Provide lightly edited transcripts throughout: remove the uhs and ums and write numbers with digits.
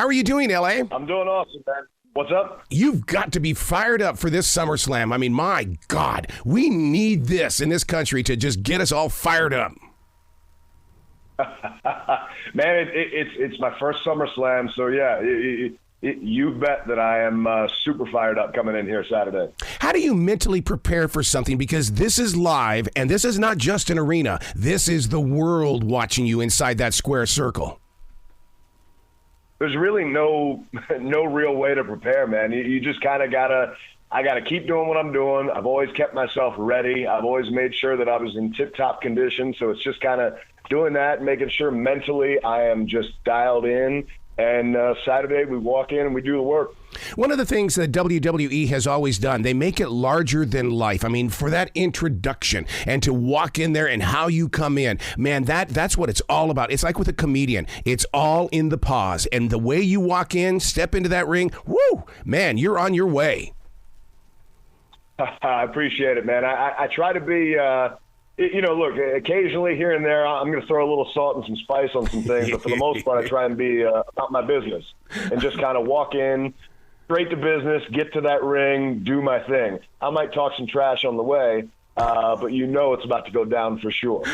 How are you doing, LA? I'm doing awesome, man. What's up? You've got to be fired up for this SummerSlam. I mean, my God, we need this in this country to just get us all fired up. Man, it's my first SummerSlam, so yeah, you bet that I am super fired up coming in here Saturday. How do you mentally prepare for something? Because this is live, and this is not just an arena. This is the world watching you inside that square circle. There's really no real way to prepare, man. You just kind of I gotta keep doing what I'm doing. I've always kept myself ready. I've always made sure that I was in tip-top condition. So it's just kind of doing that, making sure mentally I am just dialed in. And Saturday we walk in and we do the work. One of the things that WWE has always done, they make it larger than life. I mean, for that introduction and to walk in there and how you come in, man, that's what it's all about. It's like with a comedian. It's all in the pause. And the way you walk in, step into that ring, woo, man, you're on your way. I appreciate it, man. I try to be... look, occasionally here and there, I'm going to throw a little salt and some spice on some things, but for the most part, I try and be about my business and just kind of walk in, straight to business, get to that ring, do my thing. I might talk some trash on the way, but it's about to go down for sure.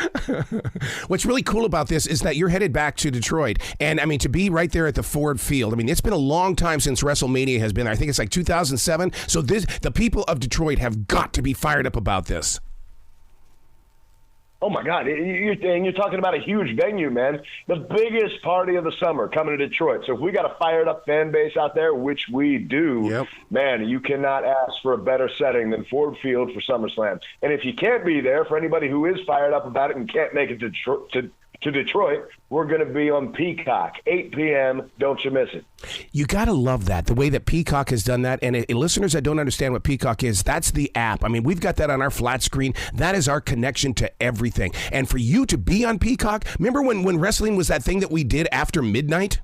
What's really cool about this is that you're headed back to Detroit, and I mean, to be right there at the Ford Field, I mean, it's been a long time since WrestleMania has been there. I think it's like 2007, so the people of Detroit have got to be fired up about this. Oh, my God. You're talking about a huge venue, man. The biggest party of the summer coming to Detroit. So if we got a fired-up fan base out there, which we do, Man, you cannot ask for a better setting than Ford Field for SummerSlam. And if you can't be there, for anybody who is fired up about it and can't make it to Detroit, we're going to be on Peacock, 8 p.m. Don't you miss it. You got to love that, the way that Peacock has done that. And listeners that don't understand what Peacock is, that's the app. I mean, we've got that on our flat screen. That is our connection to everything. And for you to be on Peacock, remember when wrestling was that thing that we did after midnight?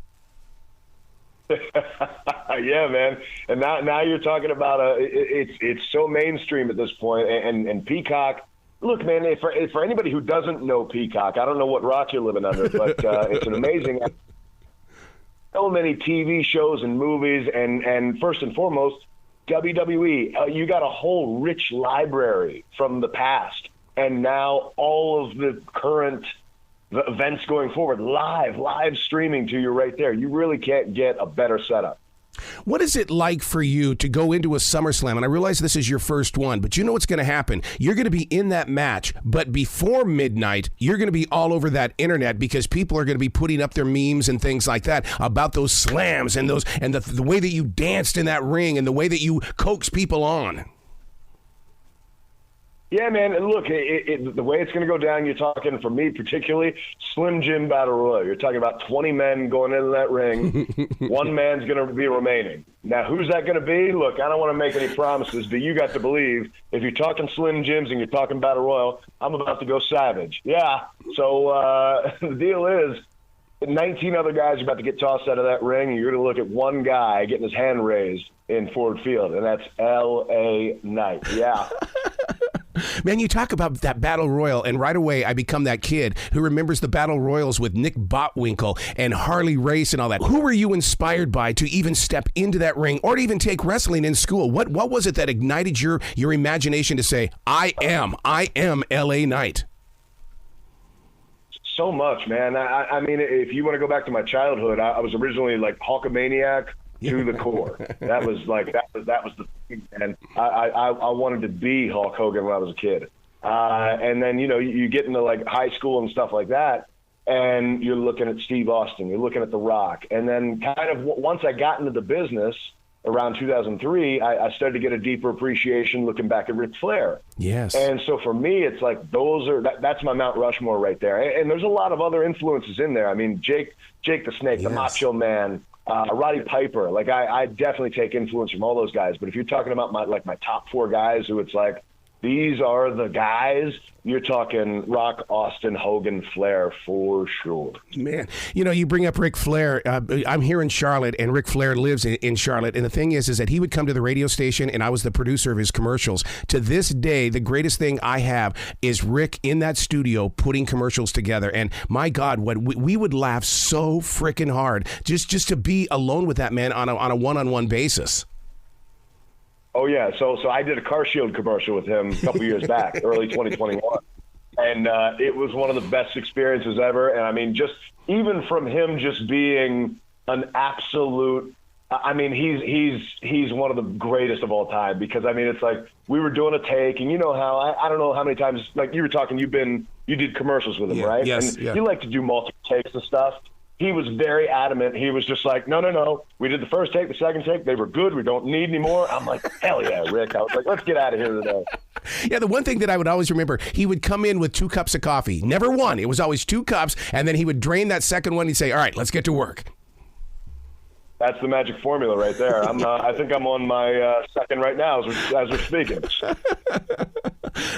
Yeah, man. And now you're talking about it's so mainstream at this point, and Peacock. Look, man, for anybody who doesn't know Peacock, I don't know what rock you're living under, but it's an amazing, so many TV shows and movies, and first and foremost, WWE. You got a whole rich library from the past, and now all of the current events going forward, live streaming to you right there. You really can't get a better setup. What is it like for you to go into a SummerSlam? And I realize this is your first one, but you know what's going to happen. You're going to be in that match, but before midnight, you're going to be all over that internet because people are going to be putting up their memes and things like that about those slams and the way that you danced in that ring and the way that you coax people on. Yeah, man, and look, the way it's going to go down, you're talking, for me particularly, Slim Jim Battle Royal. You're talking about 20 men going into that ring. One man's going to be remaining. Now, who's that going to be? Look, I don't want to make any promises, but you got to believe, if you're talking Slim Jims and you're talking Battle Royal, I'm about to go savage. Yeah, so the deal is, 19 other guys are about to get tossed out of that ring, and you're going to look at one guy getting his hand raised in Ford Field, and that's L.A. Knight. Yeah. Man, you talk about that Battle Royal, and right away I become that kid who remembers the Battle Royals with Nick Botwinkle and Harley Race and all that. Who were you inspired by to even step into that ring or to even take wrestling in school? What was it that ignited your imagination to say, I am L.A. Knight? So much, man. I mean, if you want to go back to my childhood, I was originally like Hulkamaniac to the core. That was the thing, and I wanted to be Hulk Hogan when I was a kid. And then, you get into like high school and stuff like that, and you're looking at Steve Austin, you're looking at The Rock. And then kind of once I got into the business around 2003, I started to get a deeper appreciation looking back at Ric Flair. Yes. And so for me, it's like that's my Mount Rushmore right there. And there's a lot of other influences in there. I mean, Jake the Snake, yes. The Macho Man, Roddy Piper. Like I definitely take influence from all those guys. But if you're talking about my top four guys who it's like, these are the guys. You're talking Rock, Austin, Hogan, Flair for sure. Man, you bring up Ric Flair. I'm here in Charlotte, and Ric Flair lives in Charlotte. And the thing is that he would come to the radio station, and I was the producer of his commercials. To this day, the greatest thing I have is Rick in that studio putting commercials together. And my God, what we would laugh so freaking hard just to be alone with that man on a one-on-one basis. Oh, yeah. So I did a Car Shield commercial with him a couple years back, early 2021. And it was one of the best experiences ever. And, I mean, just even from him just being an absolute – I mean, he's one of the greatest of all time because, I mean, it's like we were doing a take, and you know how – I don't know how many times – like you were talking, you did commercials with him, right? Yes, and you like to do multiple takes and stuff. He was very adamant. He was just like, no. We did the first take, the second take. They were good. We don't need any more. I'm like, hell yeah, Rick. I was like, let's get out of here today. Yeah, the one thing that I would always remember, he would come in with 2 cups of coffee. Never one. It was always 2 cups, and then he would drain that second one. He'd say, all right, let's get to work. That's the magic formula right there. I think I'm on my second right now as we're speaking.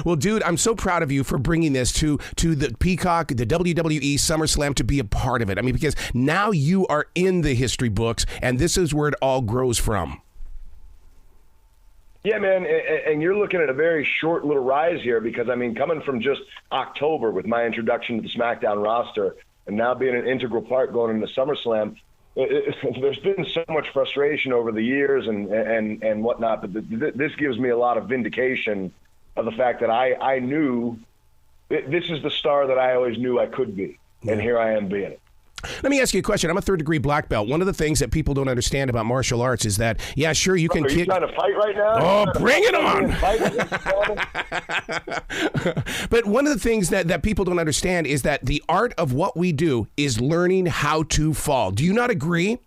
Well, dude, I'm so proud of you for bringing this to the Peacock, the WWE SummerSlam, to be a part of it. I mean, because now you are in the history books, and this is where it all grows from. Yeah, man, and you're looking at a very short little rise here because, I mean, coming from just October with my introduction to the SmackDown roster and now being an integral part going into SummerSlam, there's been so much frustration over the years and whatnot, but this gives me a lot of vindication of the fact that I knew this is the star that I always knew I could be, and here I am being it. Let me ask you a question. I'm a 3rd-degree black belt. One of the things that people don't understand about martial arts is that, yeah, sure, you can kick. Are you trying to fight right now? Oh, bring it on. But one of the things that people don't understand is that the art of what we do is learning how to fall. Do you not agree?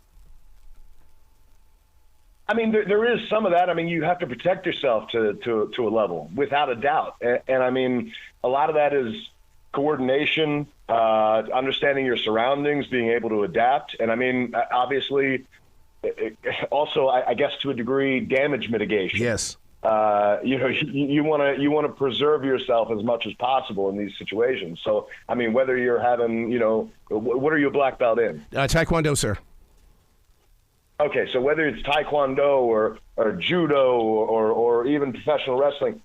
I mean, there is some of that. I mean, you have to protect yourself to a level, without a doubt. And I mean, a lot of that is coordination, understanding your surroundings, being able to adapt. And I mean, obviously, also, I guess to a degree, damage mitigation. Yes. You want to preserve yourself as much as possible in these situations. So, I mean, whether you're having, what are you a black belt in? Taekwondo, sir. Okay, so whether it's Taekwondo or Judo or even professional wrestling,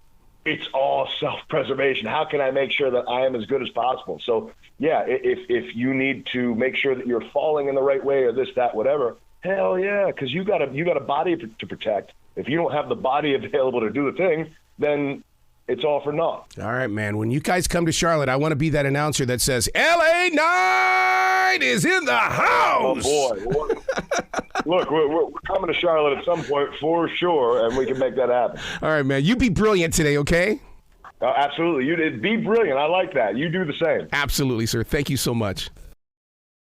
it's all self-preservation. How can I make sure that I am as good as possible? So, yeah, if you need to make sure that you're falling in the right way or this, that, whatever, hell yeah, because you got a body to protect. If you don't have the body available to do the thing, then it's all for naught. All right, man. When you guys come to Charlotte, I want to be that announcer that says, LA Knight is in the house. Oh, boy. Look, we're coming to Charlotte at some point for sure, and we can make that happen. All right, man. You be brilliant today, okay? Absolutely. You did. Be brilliant. I like that. You do the same. Absolutely, sir. Thank you so much.